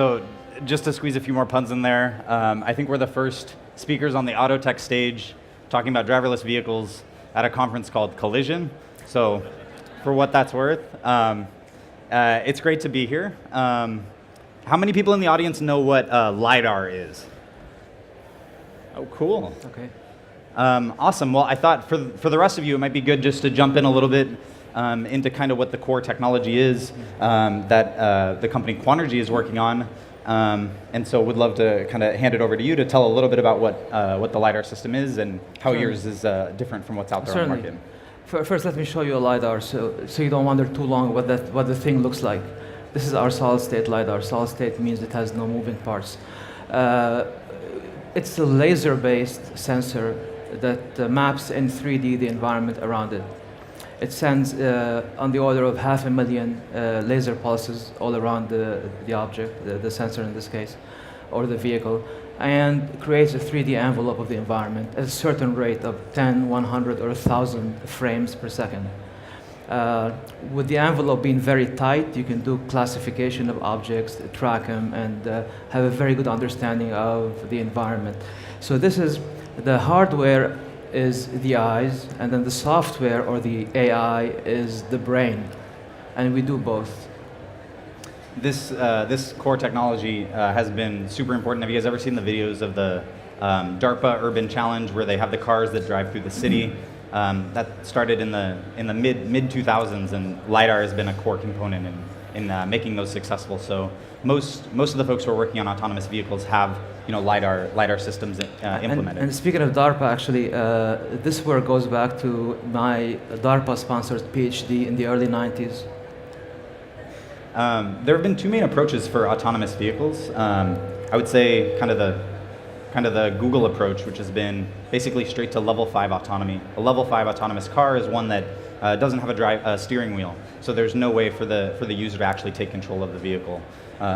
So just to squeeze a few more puns in there, I think we're the first speakers on the auto tech stage talking about driverless vehicles at a conference called Collision. So for what that's worth, it's great to be here. How many people in the audience know what LiDAR is? Oh, cool. Okay. Awesome. Well, I thought for the rest of you, it might be good just to jump in a little bit into kind of what the core technology is that the company Quanergy is working on. And so would love to kind of hand it over to you to tell a little bit about what the LiDAR system is and how yours is different from what's out there Certainly. on the market. First, let me show you a LiDAR so you don't wonder too long what the thing looks like. This is our solid-state LiDAR. Solid-state means it has no moving parts. It's a laser-based sensor that maps in 3D the environment around it. It sends on the order of 500,000 laser pulses all around the object, the sensor in this case, or the vehicle, and creates a 3D envelope of the environment at a certain rate of 10, 100, or 1,000 frames per second. With the envelope being very tight, you can do classification of objects, track them, and have a very good understanding of the environment. So this is the hardware is the eyes, and then the software or the AI is the brain, and we do both. This core technology has been super important. Have you guys ever seen the videos of the DARPA Urban Challenge where they have the cars that drive through the city? That started in the mid 2000s, and LiDAR has been a core component in making those successful. So most of the folks who are working on autonomous vehicles have LiDAR systems implemented. And speaking of DARPA, actually, this work goes back to my DARPA-sponsored PhD in the early 90s. There have been two main approaches for autonomous vehicles. I would say kind of the Google approach, which has been basically straight to level 5 autonomy. A level 5 autonomous car is one that doesn't have a steering wheel, so there's no way for the user to actually take control of the vehicle.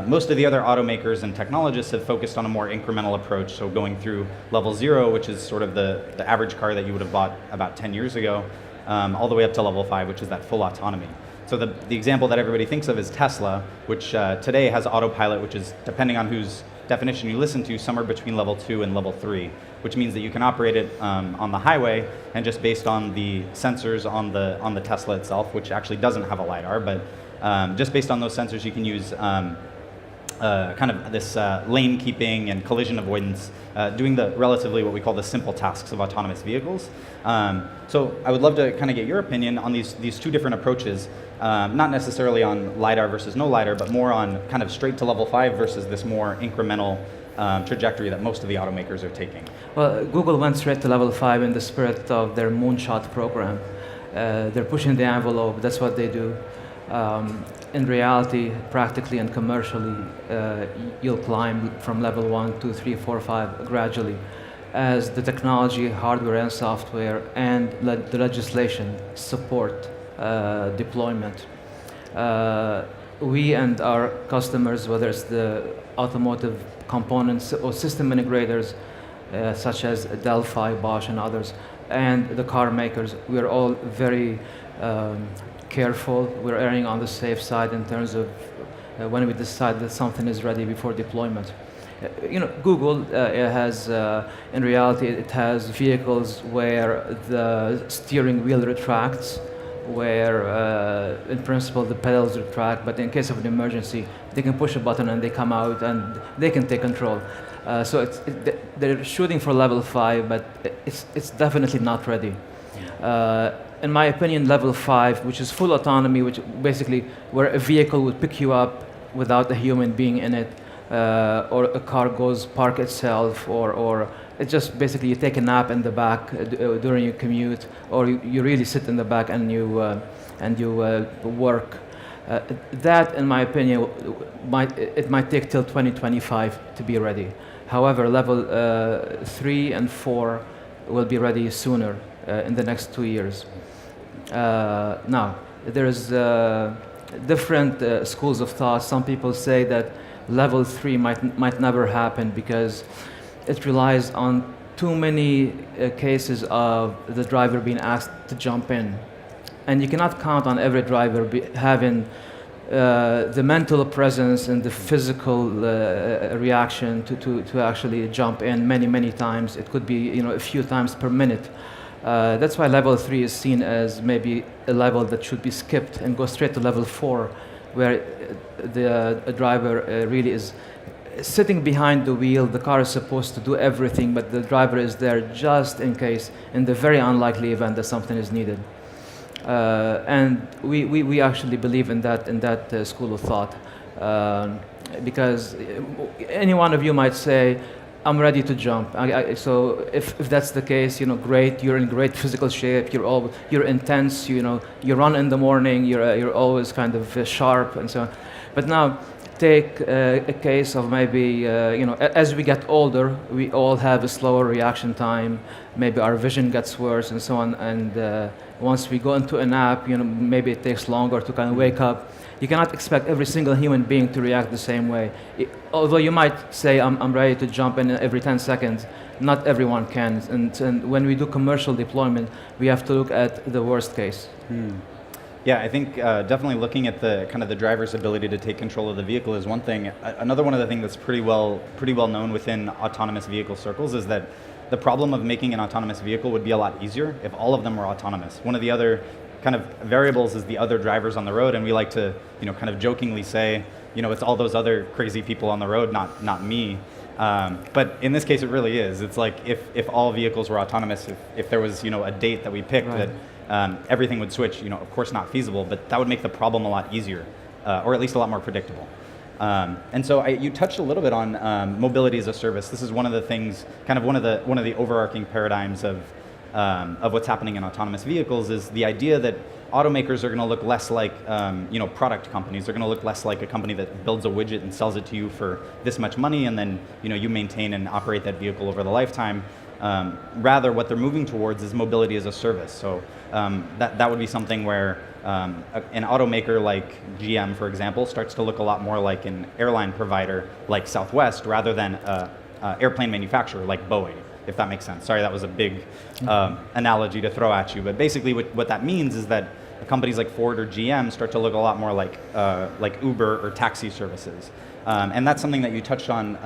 Most of the other automakers and technologists have focused on a more incremental approach, so going through level 0, which is sort of the average car that you would have bought about 10 years ago, all the way up to level 5, which is that full autonomy. So the example that everybody thinks of is Tesla, which today has autopilot, which is, depending on whose definition you listen to, somewhere between level 2 and level 3, which means that you can operate it on the highway, and just based on the sensors on the Tesla itself, which actually doesn't have a LiDAR, but just based on those sensors, you can use kind of this lane keeping and collision avoidance, doing the relatively what we call the simple tasks of autonomous vehicles. So I would love to kind of get your opinion on these two different approaches, not necessarily on LiDAR versus no LiDAR, but more on kind of straight to level 5 versus this more incremental trajectory that most of the automakers are taking. Well, Google went straight to level 5 in the spirit of their moonshot program. They're pushing the envelope, that's what they do. In reality, practically and commercially, you'll climb from level 1, 2, 3, 4, 5 gradually as the technology, hardware and software, and the legislation support deployment. We and our customers, whether it's the automotive components or system integrators, such as Delphi, Bosch, and others, and the car makers, we are all very careful. We're erring on the safe side in terms of when we decide that something is ready before deployment. Google has, in reality, it has vehicles where the steering wheel retracts, where in principle the pedals retract, but in case of an emergency, they can push a button and they come out and they can take control. So they're shooting for level 5, but it's definitely not ready. In my opinion, level 5, which is full autonomy, which basically where a vehicle would pick you up without a human being in it, or a car goes park itself, or it's just basically you take a nap in the back during your commute, or you really sit in the back and you work. That, in my opinion, it might take till 2025 to be ready. However, level 3 and 4 will be ready sooner, in the next 2 years. Now, there's different schools of thought. Some people say that level 3 might never happen because it relies on too many cases of the driver being asked to jump in. And you cannot count on every driver having the mental presence and the physical reaction to actually jump in many times. It could be a few times per minute. That's why level 3 is seen as maybe a level that should be skipped and go straight to level 4, where the driver really is sitting behind the wheel. The car is supposed to do everything, but the driver is there just in case, in the very unlikely event that something is needed. And we actually believe in that school of thought, because any one of you might say, I'm ready to jump. So if that's the case, great. You're in great physical shape. You're intense. You run in the morning. You're always kind of sharp and so on. But now, take a case of maybe as we get older, we all have a slower reaction time. Maybe our vision gets worse and so on. And once we go into a nap, maybe it takes longer to kind of wake up. You cannot expect every single human being to react the same way. Although you might say, I'm ready to jump in every 10 seconds, not everyone can. And when we do commercial deployment, we have to look at the worst case. Yeah, I think definitely looking at the kind of the driver's ability to take control of the vehicle is one thing. Another one of the things that's pretty well known within autonomous vehicle circles is that the problem of making an autonomous vehicle would be a lot easier if all of them were autonomous. One of the other kind of variables is the other drivers on the road, and we like to kind of jokingly say, it's all those other crazy people on the road, not me. But in this case, it really is. It's like if all vehicles were autonomous, if there was a date that we picked Right. that everything would switch, of course not feasible, but that would make the problem a lot easier, or at least a lot more predictable. And so you touched a little bit on mobility as a service. This is one of the things, kind of one of the overarching paradigms of what's happening in autonomous vehicles is the idea that automakers are going to look less like product companies. They're going to look less like a company that builds a widget and sells it to you for this much money, and then you maintain and operate that vehicle over the lifetime. Rather, what they're moving towards is mobility as a service. So that would be something where an automaker like GM, for example, starts to look a lot more like an airline provider like Southwest rather than an airplane manufacturer like Boeing, if that makes sense. Sorry, that was a big analogy to throw at you. But basically what that means is that companies like Ford or GM start to look a lot more like Uber or taxi services. And that's something that you touched on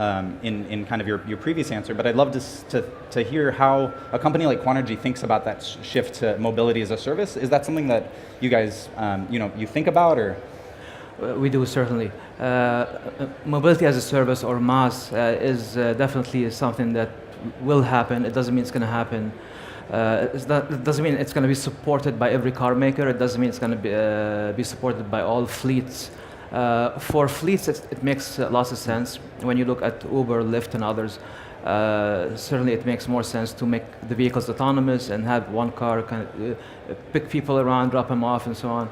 in kind of your previous answer, but I'd love to hear how a company like Quanergy thinks about that shift to mobility as a service. Is that something that you guys you think about, or? We do, certainly. Mobility as a service, or MaaS, is definitely something that will happen. It doesn't mean it's going to happen. It doesn't mean it's going to be supported by every car maker. It doesn't mean it's going to be supported by all fleets. For fleets, it makes lots of sense. When you look at Uber, Lyft, and others, certainly it makes more sense to make the vehicles autonomous and have one car kind of pick people around, drop them off, and so on.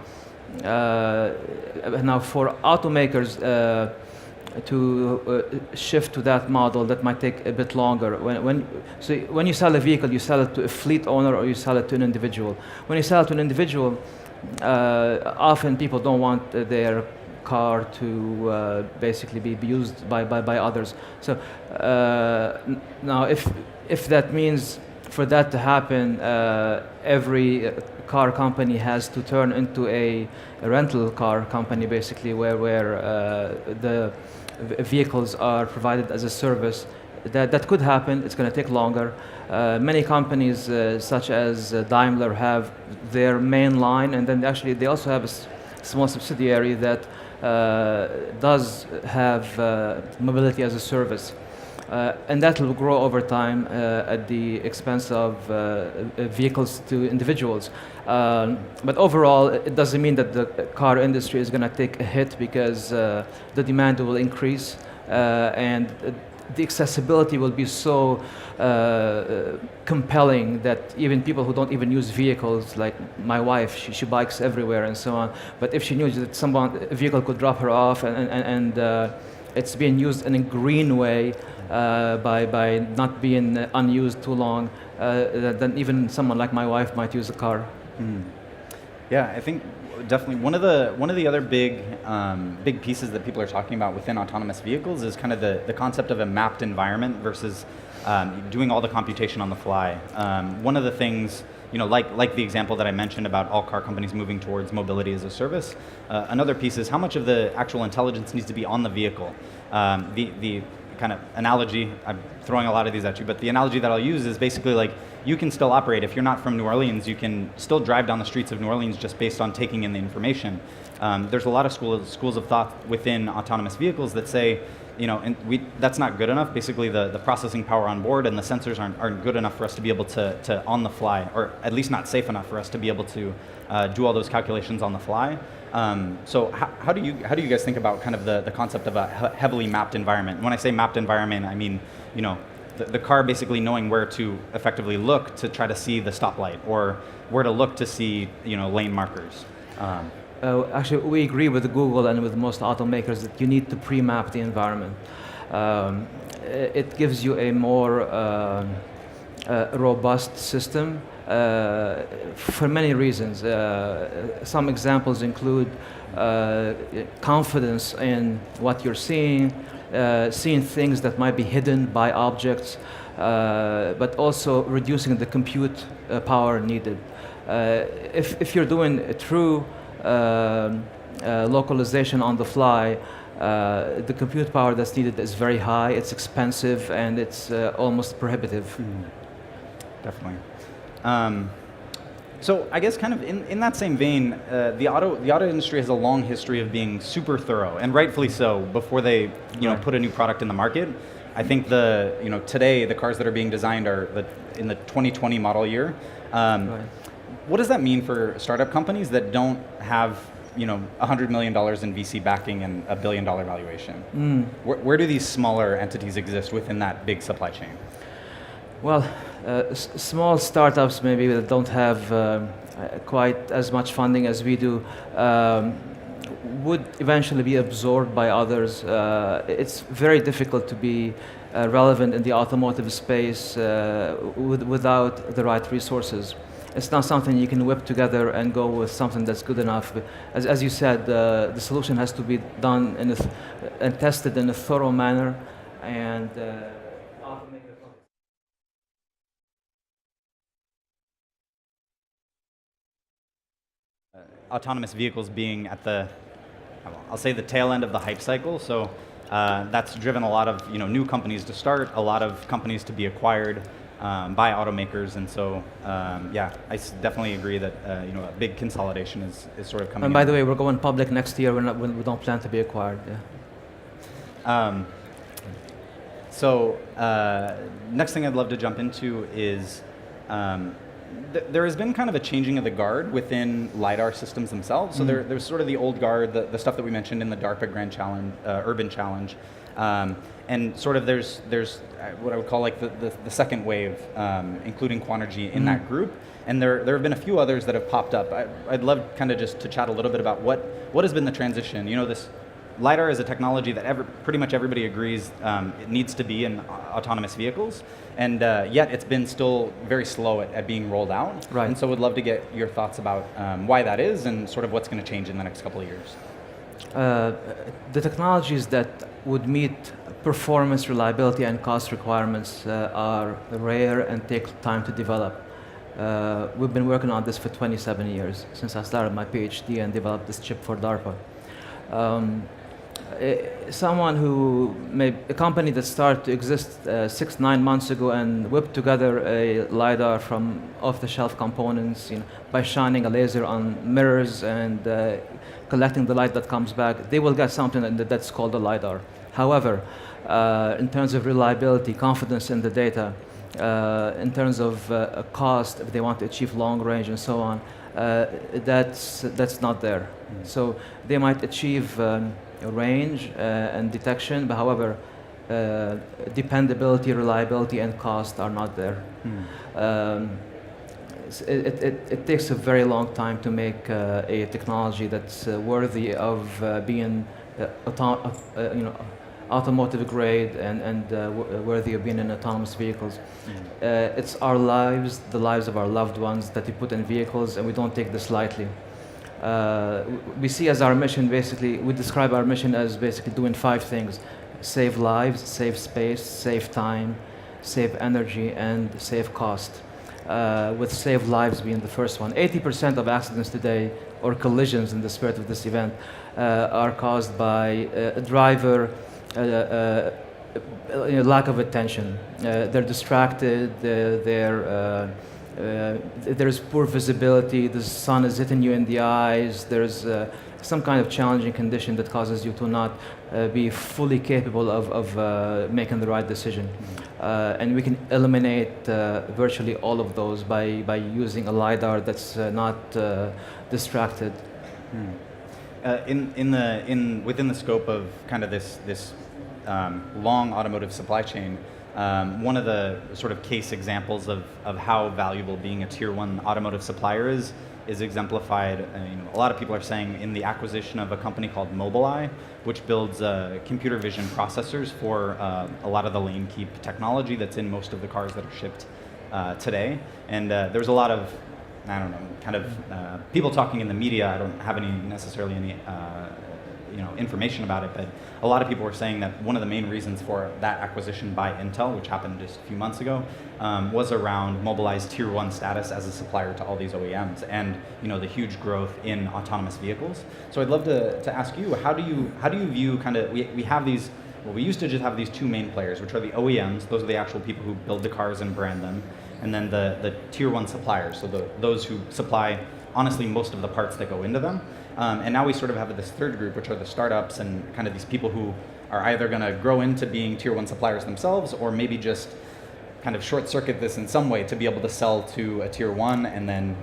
Now, for automakers to shift to that model, that might take a bit longer. When you sell a vehicle, you sell it to a fleet owner or you sell it to an individual. When you sell it to an individual, often people don't want their car to basically be used by others. So now, if that means for that to happen, every car company has to turn into a rental car company, basically, where the vehicles are provided as a service. That could happen. It's going to take longer. Many companies, such as Daimler, have their main line, and then actually they also have a small subsidiary that does have mobility as a service. And that will grow over time at the expense of vehicles to individuals. But overall, it doesn't mean that the car industry is going to take a hit, because the demand will increase and the accessibility will be so compelling that even people who don't even use vehicles, like my wife, she bikes everywhere and so on. But if she knew that a vehicle could drop her off and it's being used in a green way, by not being unused too long, then even someone like my wife might use a car. Yeah, I think definitely one of the other big pieces that people are talking about within autonomous vehicles is kind of the concept of a mapped environment versus doing all the computation on the fly. One of the things like the example that I mentioned about all car companies moving towards mobility as a service. Another piece is how much of the actual intelligence needs to be on the vehicle. The kind of analogy, I'm throwing a lot of these at you, but the analogy that I'll use is basically like, you can still operate. If you're not from New Orleans, you can still drive down the streets of New Orleans just based on taking in the information. There's a lot of schools of thought within autonomous vehicles that say, and that's not good enough. Basically, the processing power on board and the sensors aren't good enough for us to be able to on the fly, or at least not safe enough for us to be able to do all those calculations on the fly. So how do you guys think about kind of the concept of a heavily mapped environment? When I say mapped environment, I mean, the car basically knowing where to effectively look to try to see the stoplight, or where to look to see, lane markers. Actually, we agree with Google and with most automakers that you need to pre-map the environment. It gives you a more robust system for many reasons. Some examples include confidence in what you're seeing things that might be hidden by objects, but also reducing the compute power needed. If you're doing a true localization on the fly, the compute power that's needed is very high, it's expensive, and it's almost prohibitive. Definitely. So I guess kind of in that same vein, the auto industry has a long history of being super thorough, and rightfully so, before they put a new product in the market. I think today the cars that are being designed are in the 2020 model year. What does that mean for startup companies that don't have $100 million in VC backing and a $1 billion valuation? Where do these smaller entities exist within that big supply chain? Well, small startups maybe that don't have quite as much funding as we do would eventually be absorbed by others. It's very difficult to be relevant in the automotive space without the right resources. It's not something you can whip together and go with something that's good enough. As you said, the solution has to be done and tested in a thorough manner, and autonomous vehicles being at I'll say the tail end of the hype cycle. So that's driven a lot of new companies to start, a lot of companies to be acquired by automakers, and so I definitely agree that a big consolidation is sort of coming. And by the way, we're going public next year. We don't plan to be acquired. Yeah. So next thing I'd love to jump into is there has been kind of a changing of the guard within LiDAR systems themselves. So there's sort of the old guard, the stuff that we mentioned in the DARPA Grand Challenge, Urban Challenge. And sort of there's what I would call like the second wave, including Quanergy in that group. And there have been a few others that have popped up. I'd love kind of just to chat a little bit about what has been the transition. This LiDAR is a technology that pretty much everybody agrees it needs to be in autonomous vehicles, and yet it's been still very slow at being rolled out. Right. And so would love to get your thoughts about why that is and sort of what's going to change in the next couple of years. The technologies that would meet performance, reliability, and cost requirements are rare and take time to develop. We've been working on this for 27 years, since I started my PhD and developed this chip for DARPA. A company that started to exist 6-9 months ago and whipped together a LiDAR from off-the-shelf components, by shining a laser on mirrors and collecting the light that comes back, they will get something that's called a LiDAR. However, in terms of reliability, confidence in the data, in terms of cost, if they want to achieve long range and so on, that's not there. So they might achieve range and detection, but however, dependability, reliability, and cost are not there. It takes a very long time to make a technology that's worthy of being automotive grade and worthy of being in autonomous vehicles. It's our lives, the lives of our loved ones that we put in vehicles, and we don't take this lightly. We see as our mission, basically, we describe our mission as basically doing 5 things: save lives, save space, save time, save energy, and save cost. with saved lives being the first one. 80% of accidents today, or collisions in the spirit of this event, are caused by a driver lack of attention. They're distracted, there's poor visibility, the sun is hitting you in the eyes, there's some kind of challenging condition that causes you to not be fully capable of making the right decision. And we can eliminate virtually all of those by using a LiDAR that's not distracted. Within the scope of kind of this long automotive supply chain, one of the sort of case examples of how valuable being a tier one automotive supplier is exemplified. A lot of people are saying in the acquisition of a company called Mobileye, which builds computer vision processors for a lot of the lane keep technology that's in most of the cars that are shipped today. And there's a lot of, I don't know, kind of people talking in the media. I don't have necessarily any information about it, but a lot of people were saying that one of the main reasons for that acquisition by Intel, which happened just a few months ago, was around Mobileye's tier one status as a supplier to all these OEMs, and the huge growth in autonomous vehicles. So I'd love to ask you, how do you view kind of, we have these, well, we used to just have these two main players, which are the OEMs. Those are the actual people who build the cars and brand them, and then the tier one suppliers, so those who supply honestly most of the parts that go into them. And now we sort of have this third group, which are the startups and kind of these people who are either going to grow into being tier one suppliers themselves, or maybe just kind of short circuit this in some way to be able to sell to a tier one and then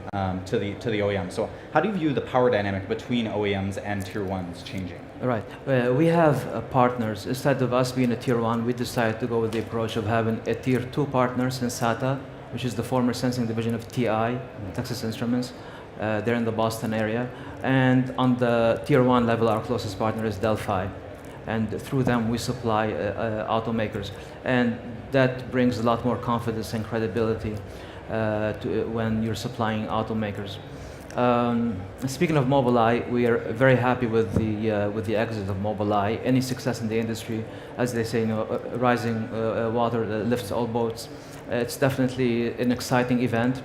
to the OEM. So how do you view the power dynamic between OEMs and tier ones changing? Right. We have partners. Instead of us being a tier one, we decided to go with the approach of having a tier two partner, Sensata, which is the former sensing division of TI, Texas Instruments. They're in the Boston area. And on the tier one level, our closest partner is Delphi. And through them, we supply automakers. And that brings a lot more confidence and credibility when you're supplying automakers. Speaking of Mobileye, we are very happy with the exit of Mobileye. Any success in the industry, as they say, rising water lifts all boats. It's definitely an exciting event.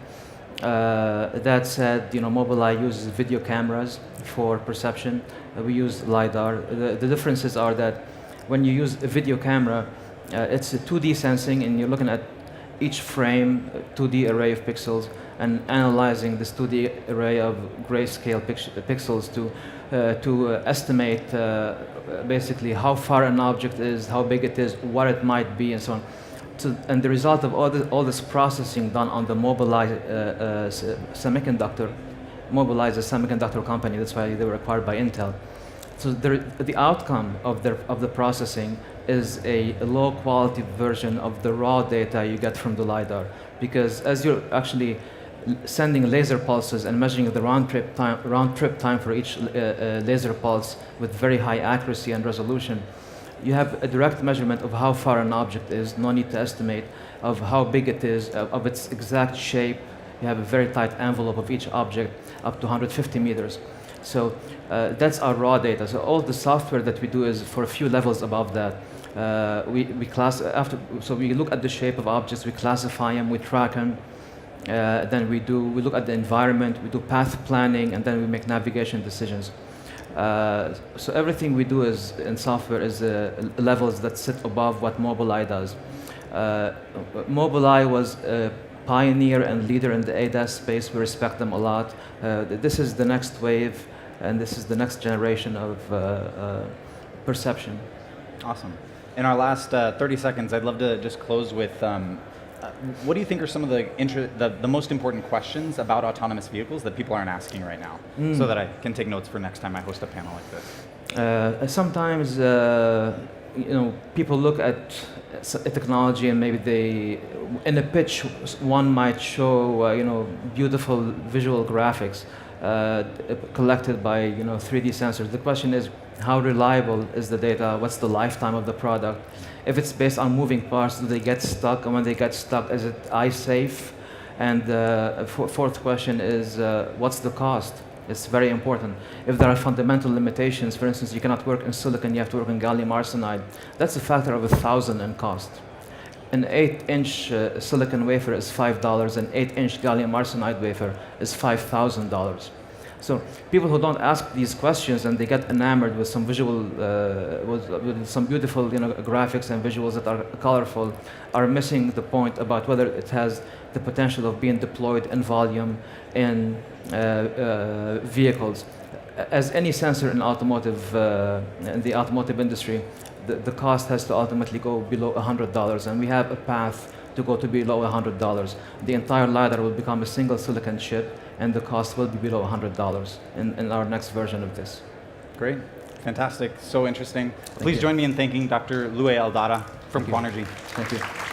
That said, Mobileye uses video cameras for perception. We use LiDAR. The differences are that when you use a video camera, it's a 2D sensing, and you're looking at each frame, 2D array of pixels, and analyzing this 2D array of grayscale pixels to estimate basically how far an object is, how big it is, what it might be, and so on. And the result of all this processing done on the Mobileye semiconductor, Mobileye is a semiconductor company, that's why they were acquired by Intel. So the outcome of the processing is a low quality version of the raw data you get from the LiDAR. Because as you're actually sending laser pulses and measuring the round trip time for each laser pulse with very high accuracy and resolution, you have a direct measurement of how far an object is, no need to estimate, of how big it is, of its exact shape. You have a very tight envelope of each object, up to 150 meters. So that's our raw data. So all the software that we do is for a few levels above that. So we look at the shape of objects, we classify them, we track them. Then we look at the environment, we do path planning, and then we make navigation decisions. So everything we do in software is levels that sit above what Mobileye does. Mobileye was a pioneer and leader in the ADAS space. We respect them a lot. This is the next wave, and this is the next generation of perception. Awesome. In our last 30 seconds, I'd love to just close with what do you think are some of the most important questions about autonomous vehicles that people aren't asking right now, so that I can take notes for next time I host a panel like this? Sometimes, people look at a technology and maybe in a pitch, one might show, beautiful visual graphics collected by, 3D sensors. The question is, how reliable is the data? What's the lifetime of the product? If it's based on moving parts, do they get stuck? And when they get stuck, is it eye safe? And fourth question is, what's the cost? It's very important. If there are fundamental limitations, for instance, you cannot work in silicon, you have to work in gallium arsenide, that's a factor of 1,000 in cost. an 8-inch silicon wafer is $5, an 8-inch gallium arsenide wafer is $5,000. So people who don't ask these questions and they get enamored with some visual, with some beautiful graphics and visuals that are colorful, are missing the point about whether it has the potential of being deployed in volume in vehicles. As any sensor in automotive, in the automotive industry, the cost has to ultimately go below $100, and we have a path to go to below $100. The entire LiDAR will become a single silicon chip, and the cost will be below $100 in our next version of this. Great, fantastic, so interesting. Please you. join me in thanking Dr. Louay Eldada from Thank you. Quanergy. Thank you.